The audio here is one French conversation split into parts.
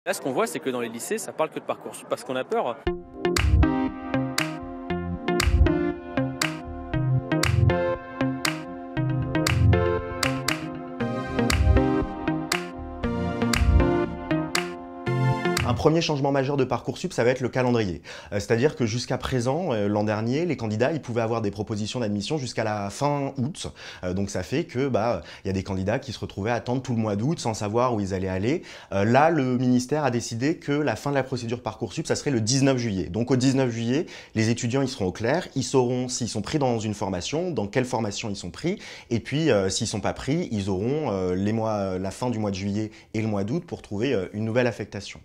Là, ce qu'on voit, c'est que dans les lycées, ça parle que de Parcoursup parce qu'on a peur. Un premier changement majeur de Parcoursup, ça va être le calendrier. C'est-à-dire que jusqu'à présent, l'an dernier, les candidats, ils pouvaient avoir des propositions d'admission jusqu'à la fin août. Donc ça fait que y a des candidats qui se retrouvaient à attendre tout le mois d'août sans savoir où ils allaient aller. Là, le ministère a décidé que la fin de la procédure Parcoursup, ça serait le 19 juillet. Donc au 19 juillet, les étudiants, ils seront au clair, ils sauront s'ils sont pris dans une formation, dans quelle formation ils sont pris, et puis s'ils sont pas pris, ils auront la fin du mois de juillet et le mois d'août pour trouver une nouvelle affectation.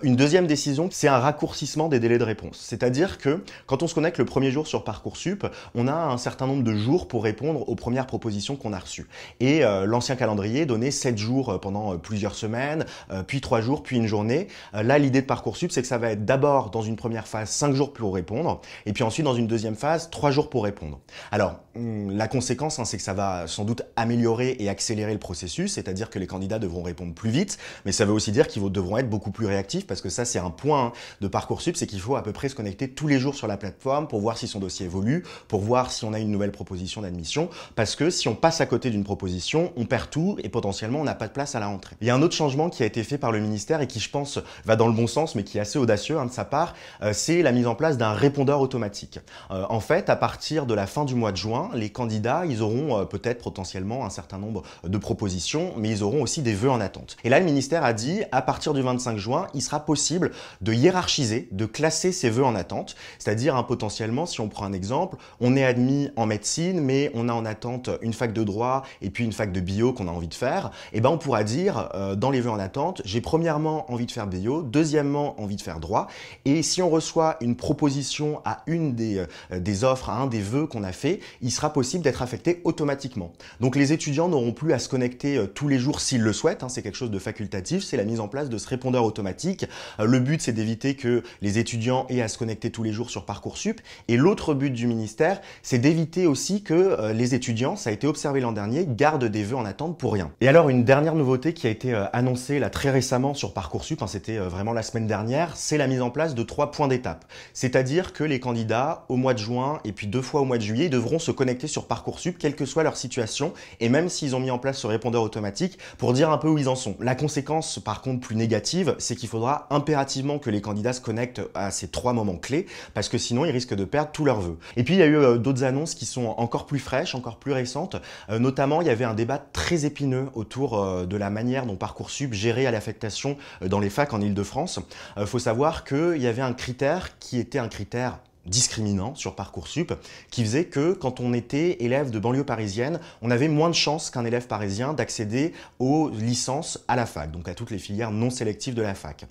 Une deuxième décision, c'est un raccourcissement des délais de réponse. C'est-à-dire que quand on se connecte le premier jour sur Parcoursup, on a un certain nombre de jours pour répondre aux premières propositions qu'on a reçues. Et l'ancien calendrier donnait 7 jours pendant plusieurs semaines, puis 3 jours, puis une journée. Là, l'idée de Parcoursup, c'est que ça va être d'abord dans une première phase 5 jours pour répondre, et puis ensuite dans une deuxième phase 3 jours pour répondre. Alors, la conséquence, c'est que ça va sans doute améliorer et accélérer le processus, c'est-à-dire que les candidats devront répondre plus vite, mais ça veut aussi dire qu'ils devront être beaucoup plus réactifs, parce que ça, c'est un point de Parcoursup, c'est qu'il faut à peu près se connecter tous les jours sur la plateforme pour voir si son dossier évolue, pour voir si on a une nouvelle proposition d'admission, parce que si on passe à côté d'une proposition, on perd tout et potentiellement on n'a pas de place à la rentrée. Il y a un autre changement qui a été fait par le ministère et qui, je pense, va dans le bon sens, mais qui est assez audacieux de sa part, c'est la mise en place d'un répondeur automatique. En fait, à partir de la fin du mois de juin, les candidats, ils auront peut-être potentiellement un certain nombre de propositions, mais ils auront aussi des vœux en attente. Et là, le ministère a dit, à partir du 25 juin, il sera possible de hiérarchiser, de classer ces vœux en attente, c'est-à-dire potentiellement, si on prend un exemple, on est admis en médecine, mais on a en attente une fac de droit et puis une fac de bio qu'on a envie de faire, et on pourra dire dans les vœux en attente, j'ai premièrement envie de faire bio, deuxièmement envie de faire droit, et si on reçoit une proposition à une des offres, à un des vœux qu'on a fait, il sera possible d'être affecté automatiquement. Donc les étudiants n'auront plus à se connecter tous les jours s'ils le souhaitent, c'est quelque chose de facultatif, c'est la mise en place de ce répondeur automatique. Le but, c'est d'éviter que les étudiants aient à se connecter tous les jours sur Parcoursup. Et l'autre but du ministère, c'est d'éviter aussi que les étudiants, ça a été observé l'an dernier, gardent des vœux en attente pour rien. Et alors, une dernière nouveauté qui a été annoncée là très récemment sur Parcoursup, c'était vraiment la semaine dernière, c'est la mise en place de 3 points d'étape. C'est-à-dire que les candidats, au mois de juin et puis 2 fois au mois de juillet, devront se connecter sur Parcoursup, quelle que soit leur situation, et même s'ils ont mis en place ce répondeur automatique, pour dire un peu où ils en sont. La conséquence, par contre, plus négative, c'est qu'il faudra impérativement que les candidats se connectent à ces 3 moments clés, parce que sinon ils risquent de perdre tous leurs vœux. Et puis il y a eu d'autres annonces qui sont encore plus fraîches, encore plus récentes. Notamment, il y avait un débat très épineux autour de la manière dont Parcoursup gérait à l'affectation dans les facs en Île-de-France. Faut savoir qu'il y avait un critère qui était un critère discriminant sur Parcoursup, qui faisait que quand on était élève de banlieue parisienne, on avait moins de chances qu'un élève parisien d'accéder aux licences à la fac, donc à toutes les filières non sélectives de la fac.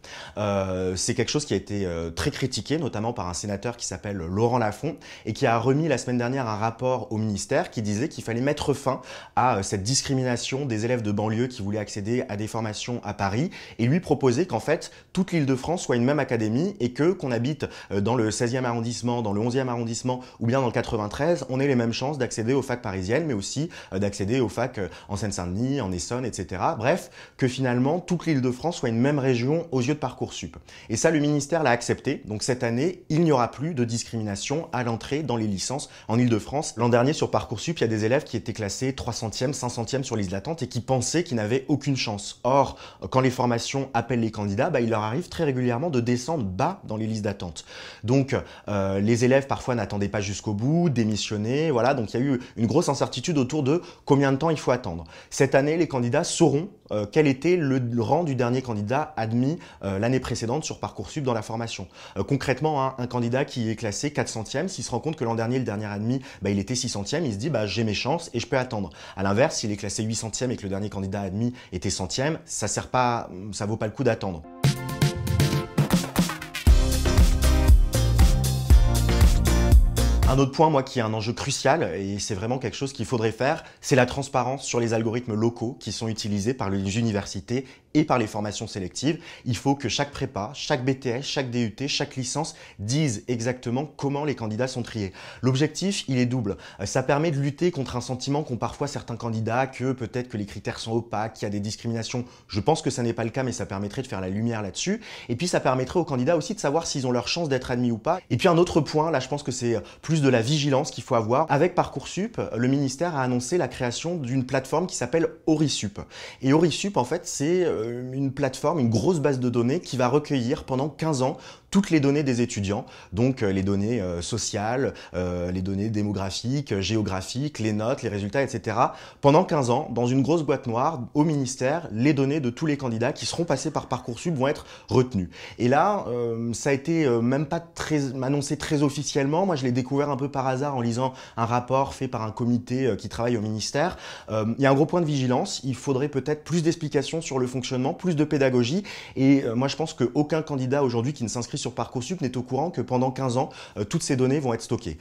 C'est quelque chose qui a été très critiqué, notamment par un sénateur qui s'appelle Laurent Lafont, et qui a remis la semaine dernière un rapport au ministère qui disait qu'il fallait mettre fin à cette discrimination des élèves de banlieue qui voulaient accéder à des formations à Paris, et lui proposer qu'en fait, toute l'Île-de-France soit une même académie, et que qu'on habite dans le 16e arrondissement, dans le 11e arrondissement ou bien dans le 93, on ait les mêmes chances d'accéder aux facs parisiennes, mais aussi d'accéder aux facs en Seine-Saint-Denis, en Essonne, etc. Bref, que finalement, toute l'Île-de-France soit une même région aux yeux de Parcoursup. Et ça, le ministère l'a accepté. Donc cette année, il n'y aura plus de discrimination à l'entrée dans les licences en Île-de-France. L'an dernier, sur Parcoursup, il y a des élèves qui étaient classés 300e, 500e sur liste d'attente et qui pensaient qu'ils n'avaient aucune chance. Or, quand les formations appellent les candidats, il leur arrive très régulièrement de descendre bas dans les listes d'attente. Donc, les élèves parfois n'attendaient pas jusqu'au bout, démissionnaient, voilà, donc il y a eu une grosse incertitude autour de combien de temps il faut attendre. Cette année, les candidats sauront quel était le rang du dernier candidat admis l'année précédente sur Parcoursup dans la formation. Concrètement, un candidat qui est classé 400e, s'il se rend compte que l'an dernier, le dernier admis, il était 600e, il se dit j'ai mes chances et je peux attendre. À l'inverse, s'il est classé 800e et que le dernier candidat admis était 100e, ça vaut pas le coup d'attendre. Un autre point, moi, qui est un enjeu crucial, et c'est vraiment quelque chose qu'il faudrait faire, c'est la transparence sur les algorithmes locaux qui sont utilisés par les universités et par les formations sélectives. Il faut que chaque prépa, chaque BTS, chaque DUT, chaque licence dise exactement comment les candidats sont triés. L'objectif, il est double. Ça permet de lutter contre un sentiment qu'ont parfois certains candidats, que peut-être que les critères sont opaques, qu'il y a des discriminations. Je pense que ça n'est pas le cas, mais ça permettrait de faire la lumière là-dessus. Et puis ça permettrait aux candidats aussi de savoir s'ils ont leur chance d'être admis ou pas. Et puis un autre point, là je pense que c'est plus de la vigilance qu'il faut avoir. Avec Parcoursup, le ministère a annoncé la création d'une plateforme qui s'appelle Orisup. Et Orisup, en fait, c'est une plateforme, une grosse base de données qui va recueillir pendant 15 ans toutes les données des étudiants, donc les données sociales, les données démographiques, géographiques, les notes, les résultats, etc. Pendant 15 ans, dans une grosse boîte noire, au ministère, les données de tous les candidats qui seront passés par Parcoursup vont être retenues. Et là, ça a été même pas annoncé très officiellement. Moi, je l'ai découvert un peu par hasard en lisant un rapport fait par un comité qui travaille au ministère. Il y a un gros point de vigilance. Il faudrait peut-être plus d'explications sur le fonctionnement, plus de pédagogie. Et moi, je pense qu'aucun candidat aujourd'hui qui ne s'inscrit sur Parcoursup n'est au courant que pendant 15 ans, toutes ces données vont être stockées.